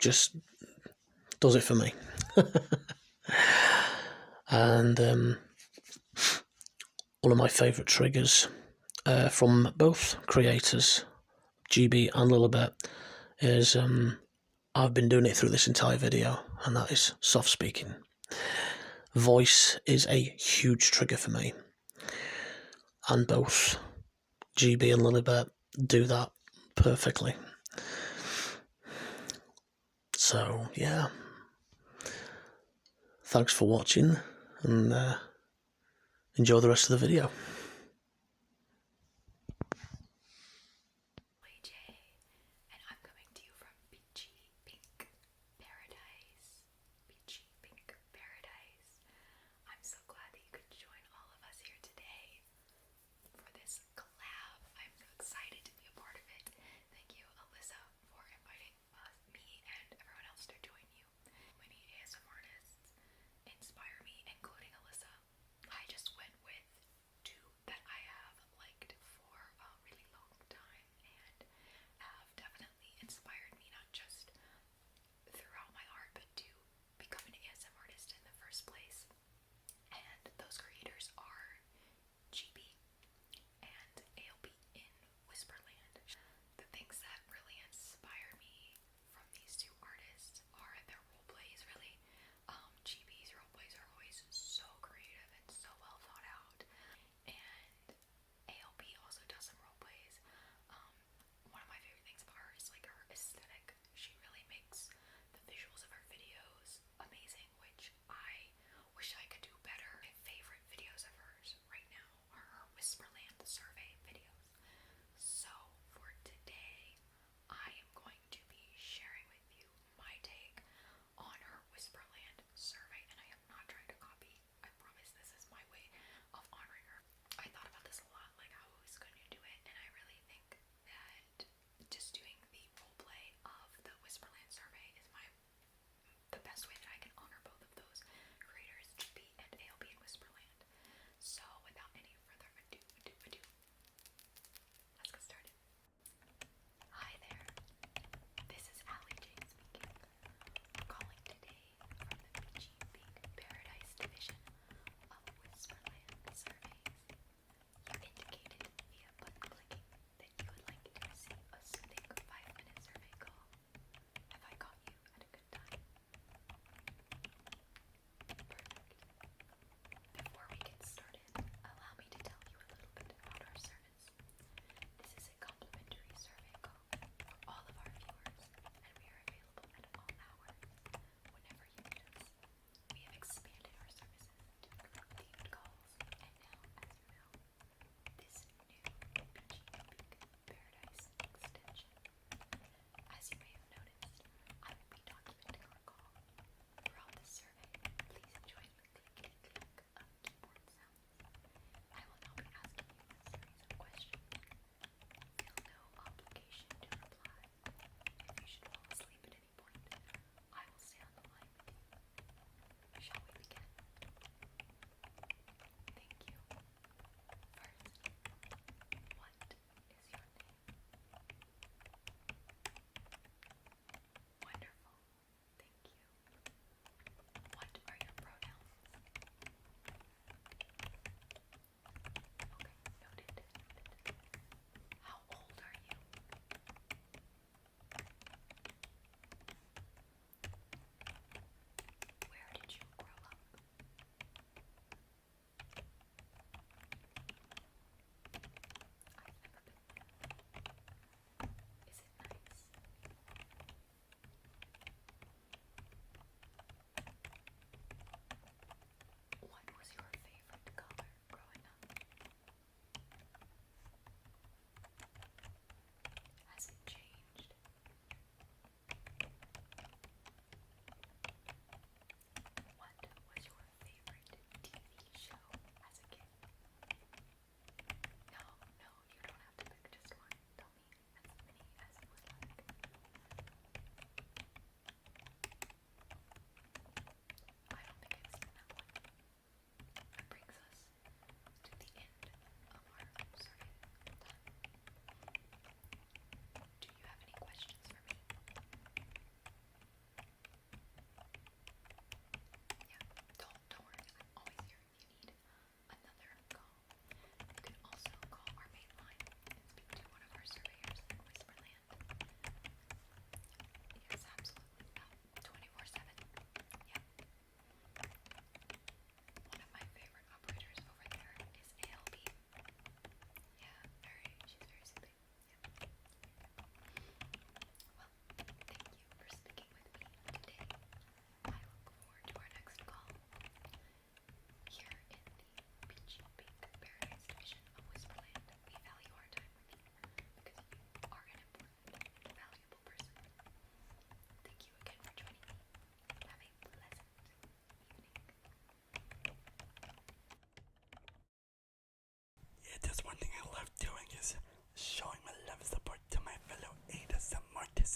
just does it for me. And one of my favourite triggers from both creators, GB and Lilibet, is I've been doing it through this entire video, and that is soft speaking. Voice is a huge trigger for me, and both GB and Lilibet do that perfectly. So, yeah. Thanks for watching, and enjoy the rest of the video. And I'm coming to you from Peachy Pink Paradise. Peachy Pink Paradise. I'm so glad that you could join all of us here today for this collab. I'm so excited to be a part of it. Thank you, Alyssa, for inviting me and everyone else to join you. Many ASM artists inspire me, including Alyssa. I just went with two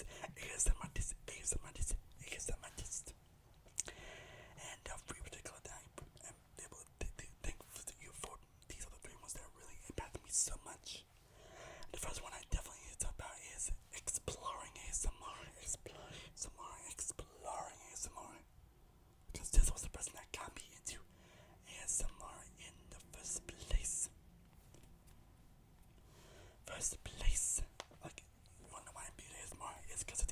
ASMRtist, ASMRtist, ASMRtist, ASMRtist. And for you particular that I'm able to thank you for these other three ones that really impacted me so much. The first one I definitely need to talk about is exploring ASMR, exploring ASMR. Because this was the person that got me into ASMR in the first place. Like, you wanna know why I'm being ASMR? It's because of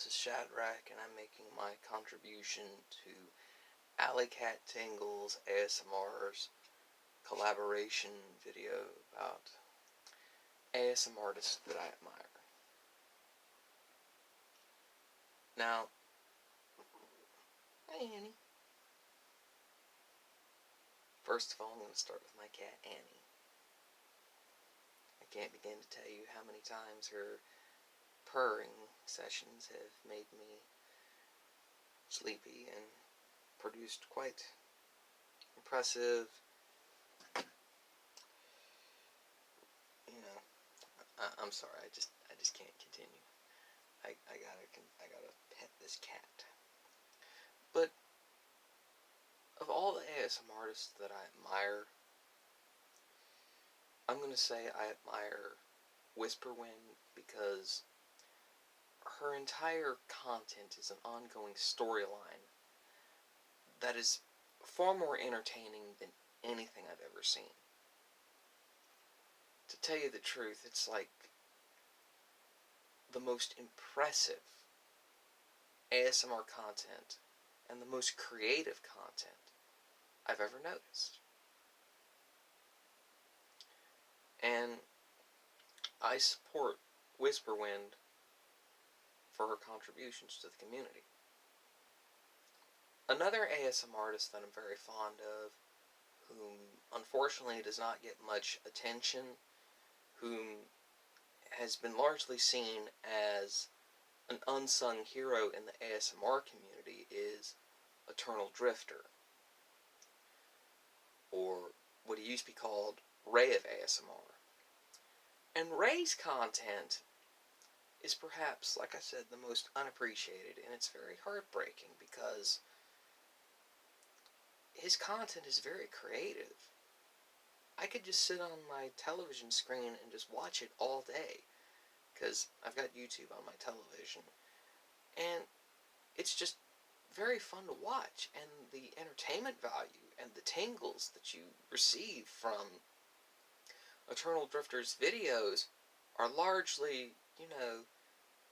this is Shadrach, and I'm making my contribution to Alley Cat Tingle's ASMR's collaboration video about ASMR artists that I admire. Now, hey Annie. First of all, I'm going to start with my cat Annie. I can't begin to tell you how many times her purring sessions have made me sleepy and produced quite impressive, I'm sorry, I just can't continue. I gotta pet this cat. But of all the ASMR artists that I admire, I'm gonna say I admire Whisperwind because her entire content is an ongoing storyline that is far more entertaining than anything I've ever seen. To tell you the truth, it's like the most impressive ASMR content and the most creative content I've ever noticed. And I support Whisperwind for her contributions to the community. Another ASMR artist that I'm very fond of, whom unfortunately does not get much attention, whom has been largely seen as an unsung hero in the ASMR community, is Eternal Drifter, or what he used to be called Ray of ASMR. And Ray's content is perhaps, like I said, the most unappreciated, and it's very heartbreaking because his content is very creative. I could just sit on my television screen and just watch it all day, because I've got YouTube on my television, and it's just very fun to watch, and the entertainment value and the tingles that you receive from Eternal Drifter's videos are largely,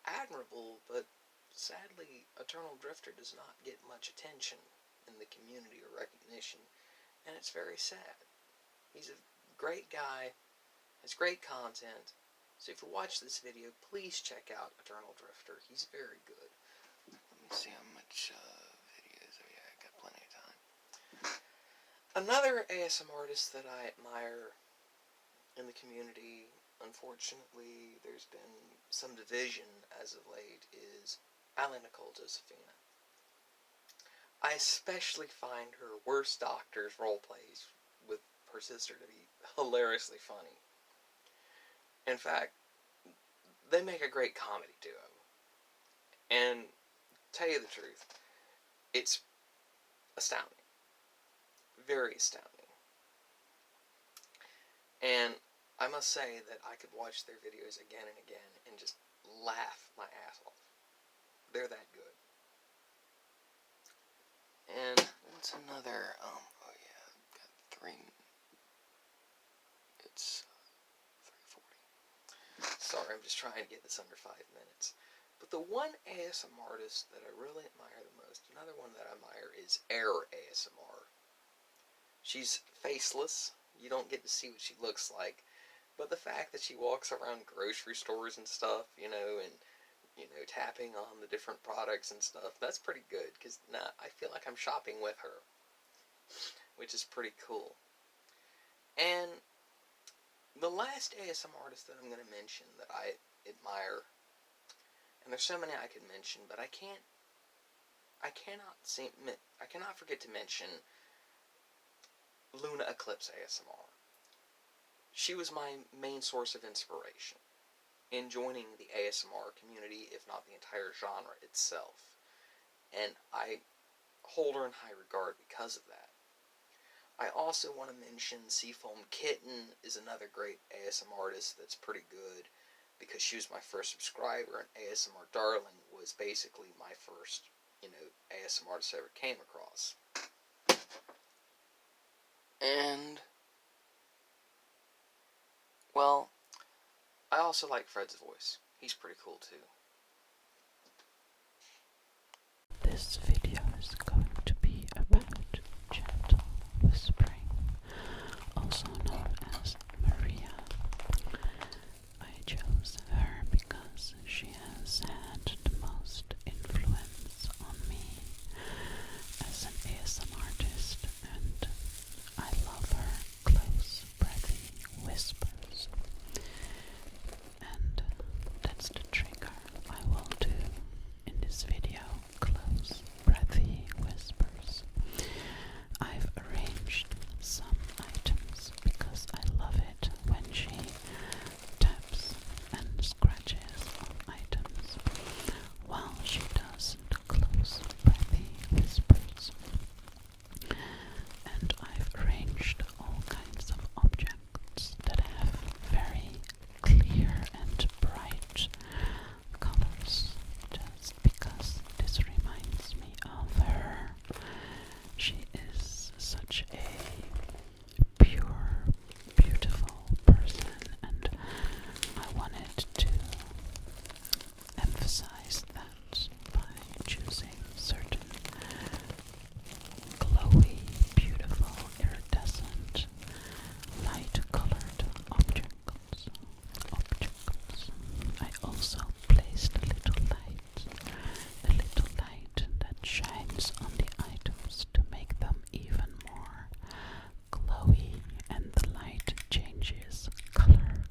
admirable, but sadly, Eternal Drifter does not get much attention in the community or recognition, and it's very sad. He's a great guy, has great content, so if you watch this video, please check out Eternal Drifter. He's very good. Let me see how much videos. Oh yeah, I got plenty of time. Another ASMR artist that I admire in the community, unfortunately, there's been some division as of late, is Ally Nicole Josephina. I especially find her Worst Doctors roleplays with her sister to be hilariously funny. In fact, they make a great comedy duo. And to tell you the truth, it's astounding. Very astounding. And I must say that I could watch their videos again and again and just laugh my ass off. They're that good. And what's another, got 3, it's 3:40. Sorry, I'm just trying to get this under 5 minutes. But the one ASMR artist that I really admire the most, another one that I admire, is Air ASMR. She's faceless. You don't get to see what she looks like. But the fact that she walks around grocery stores and stuff, and tapping on the different products and stuff, that's pretty good, because I feel like I'm shopping with her, which is pretty cool. And the last ASMR artist that I'm going to mention that I admire, and there's so many I could mention, but I cannot forget to mention Luna Eclipse ASMR. She was my main source of inspiration in joining the ASMR community, if not the entire genre itself. And I hold her in high regard because of that. I also want to mention Seafoam Kitten is another great ASMR artist that's pretty good, because she was my first subscriber, and ASMR Darling was basically my first, ASMR artist I ever came across. And, I also like Fred's voice. He's pretty cool too. This video is going to be about gentle whispering, also known as Maria. I chose her because she has had the most influence on me as an ASMR artist, and I love her close, breathy whispers. And that's the trigger I will do in this video, close, breathy whispers. I've arranged some items because I love it when she taps and scratches on items while she does the close, breathy whispers. And I've arranged all kinds of objects that have very clear and bright colors, just because this reminds me of her. She is such a pure, beautiful person, and I wanted to emphasize that by choosing certain glowy, beautiful, iridescent, light-colored objects. I also placed a little light that shines on the items to make them even more glowy, and the light changes color.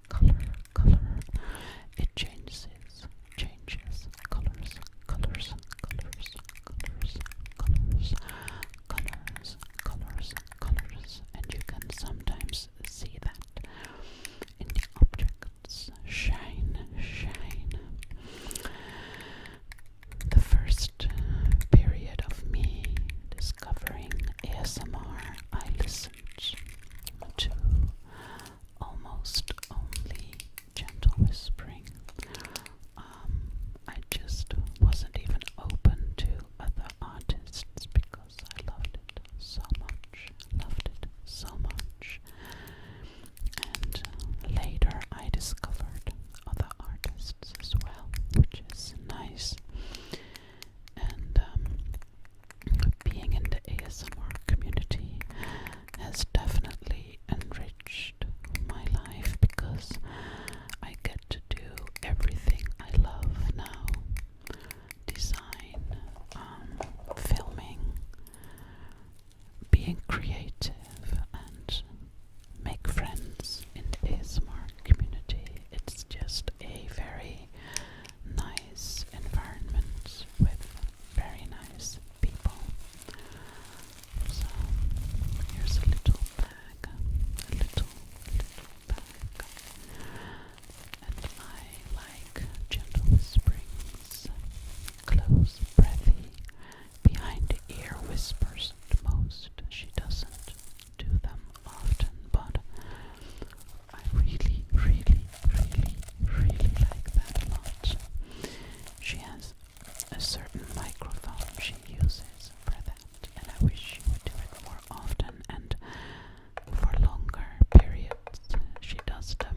It changes colors, and you can sometimes see that in the objects. Shine. The first period of me discovering ASMR, I listened to almost only gentle whispering. I just wasn't even open to other artists because I loved it so much. And later I discovered other artists as well, which is nice. And being in the ASMR community has definitely enriched my life because I get to do everything I love now. Design, filming, being creative, and make friends in the ASMR community. It's just a very nice environment with very nice people. So here's a little bag, and I like gentle whisperings, close, breathy, behind the ear whispers the most. She doesn't do them often, but I really like that a lot. She has a certain microphone she uses for that, and I wish she would do it more often and for longer periods. She does them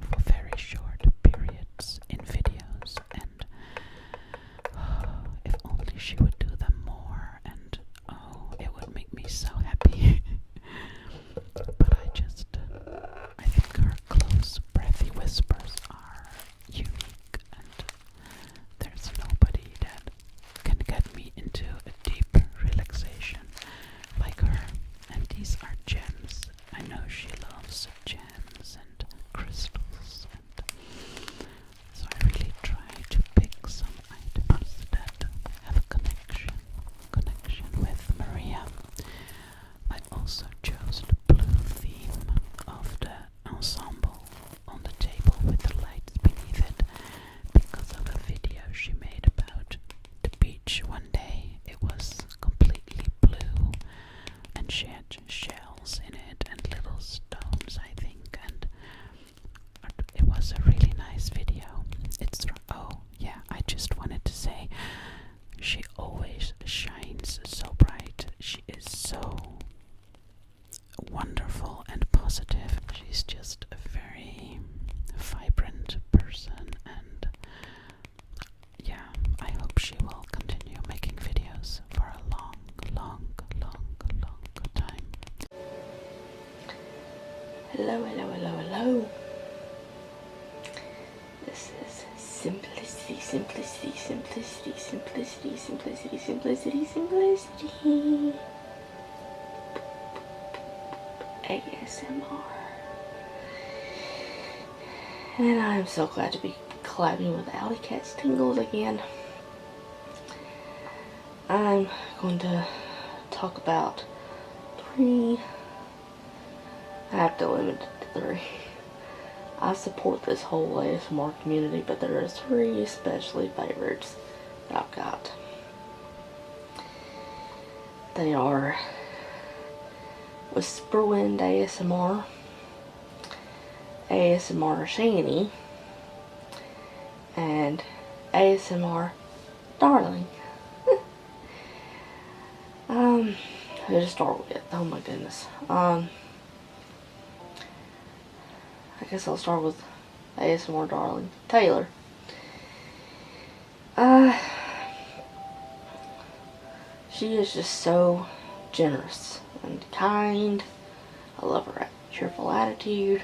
for very short periods in videos, and if only she would do them more, and it would make me so happy. But I think her close, breathy whispers are unique, and there's nobody that can get me into a deep relaxation like her. And these are gems. I know she loves gems and crystals, and so I really try to pick some items that have a connection with Maria. I also chose the blue theme of the ensemble on the table with the lights beneath it because of a video she made about the beach one day. It was completely blue, and she had shells in it and little stones, I think, and it was a really nice video. I just wanted to say, she always shines so bright. She is so wonderful and positive. She's just a very vibrant person, and yeah, I hope she will continue making videos Hello, hello, hello, hello. This is simplicity, simplicity, simplicity, simplicity, simplicity, simplicity, simplicity. ASMR. And I'm so glad to be collabing with Alley Cat's Tingles again. I'm going to talk about 3. I have to limit it to 3. I support this whole ASMR community, but there are 3 especially favorites that I've got. They are Whisperwind ASMR, ASMR Shani, and ASMR Darling. Who to start with? Oh my goodness. I guess I'll start with ASMR Darling. Taylor. She is just so generous and kind. I love her cheerful attitude.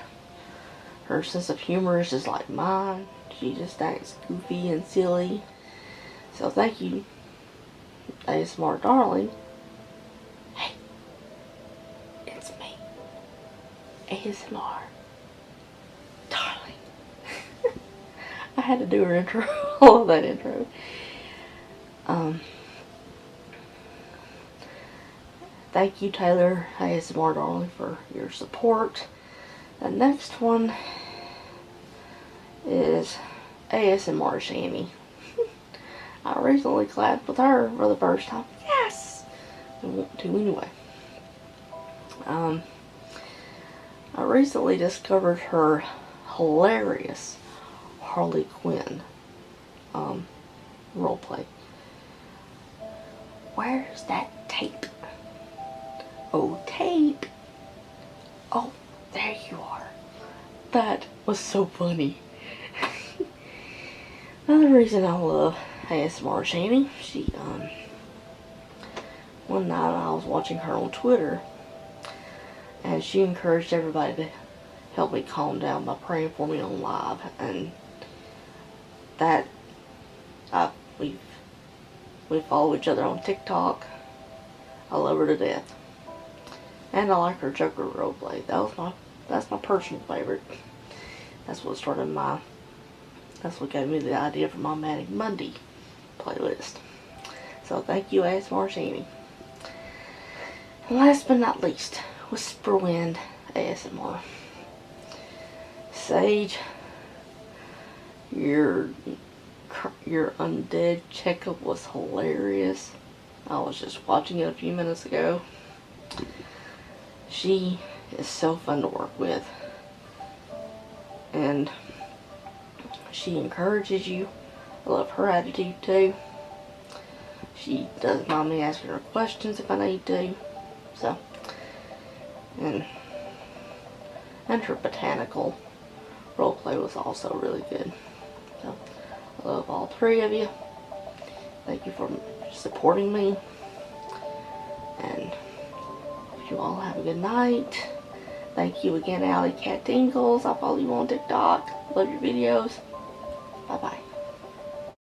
Her sense of humor is just like mine. She just acts goofy and silly. So thank you, ASMR Darling. Hey, it's me, ASMR Darling. I had to do her intro. I love that intro. Thank you, Taylor, ASMR Darling, for your support. The next one is ASMR Shani. I recently collabed with her for the first time. Yes! I want to anyway. I recently discovered her hilarious Harley Quinn roleplay. Where's that tape? Oh, tape! Oh, there you are. That was so funny. Another reason I love ASMR Shani, she, one night I was watching her on Twitter, and she encouraged everybody to help me calm down by praying for me on live, and that, we follow each other on TikTok. I love her to death. And I like her Joker roleplay. That's my personal favorite. That's what gave me the idea for my Manic Monday playlist. So thank you, ASMR Shani. And last but not least, Whisperwind ASMR. Sage, your undead checkup was hilarious. I was just watching it a few minutes ago. She is so fun to work with, and she encourages you. I love her attitude too. She doesn't mind me asking her questions if I need to. So, and her botanical roleplay was also really good. So, I love all 3 of you. Thank you for supporting me, and you all have a good night. Thank you again, Alley Cat Tingles. I'll follow you on TikTok. Love your videos. Bye bye.